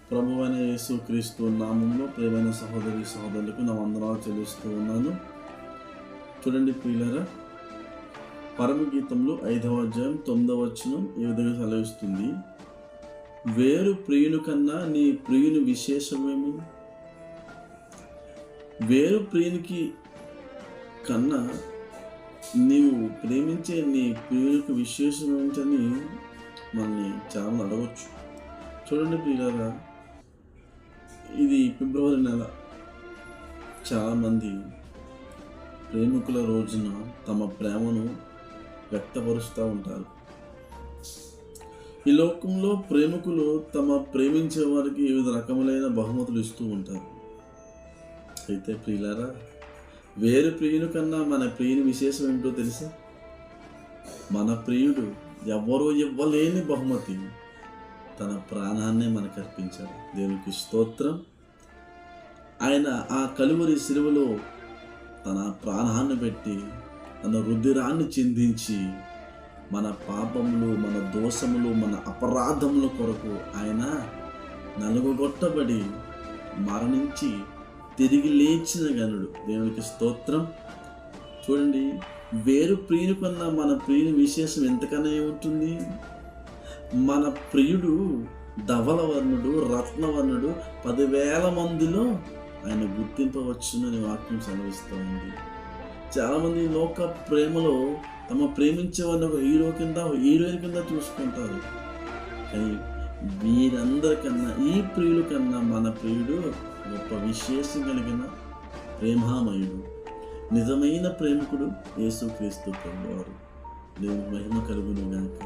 ప్రభువైన యేసుక్రీస్తు నామంలో ప్రియమైన సహోదరి సహోదరులకు నా వందనాలు చెల్లిస్తూ ఉన్నాను. చూడండి ప్రియులారా, పరమగీతంలో 5వ అధ్యాయం 9వ వచనం ఈ విధంగా సెలవిస్తుంది. వేరు ప్రియుని కన్నా నీ ప్రియుని విశేషమేమి? వేరు ప్రియునికి కన్నా నీవు ప్రేమించే నీ ప్రియునికి విశేషం ఏమిటని మనల్ని చాలా అడగవచ్చు. చూడండి ప్రియులారా, ఇది ఫిబ్రవరి నెల. చాలామంది ప్రేమికుల రోజున తమ ప్రేమను వ్యక్తపరుస్తూ ఉంటారు. ఈ లోకంలో ప్రేమికులు తమ ప్రేమించే వారికి వివిధ రకములైన బహుమతులు ఇస్తూ ఉంటారు. అయితే ప్రియులారా, వేరు ప్రియుని కన్నా మన ప్రియుని విశేషం ఏమిటో తెలుసా? మన ప్రియుడు ఎవ్వరూ ఇవ్వలేని బహుమతి, తన ప్రాణాన్నే మనకు అర్పించాడు. దేవునికి స్తోత్రం. ఆయన ఆ కలువరి శిలువలో తన ప్రాణాన్ని పెట్టి తన రుధిరాన్ని చిందించి మన పాపములు, మన దోషములు, మన అపరాధముల కొరకు ఆయన నలుగుగొట్టబడి మరణించి తిరిగి లేచిన గనుడు. దేవునికి స్తోత్రం. చూడండి, వేరు ప్రియుని కన్నా మన ప్రియుని విశేషం ఎంతకన్నా ఉంటుంది? మన ప్రియుడు ధవలవర్ణుడు, రత్నవర్ణుడు, 10,000 మందిలో ఆయన గుర్తింపవచ్చునని వాక్యం సెలవిస్తూ ఉంది. చాలామంది లోక ప్రేమలో తమ ప్రేమించే వారిని ఒక హీరో కింద, హీరోయిన్ కింద చూసుకుంటారు. కానీ వీరందరికన్నా, ఈ ప్రియుల కన్నా మన ప్రియుడు గొప్ప విశేషం కలిగిన ప్రేమామయుడు, నిజమైన ప్రేమికుడు యేసుక్రీస్తు ప్రభువారు. దేవుని మహిమ కలుగును గాక.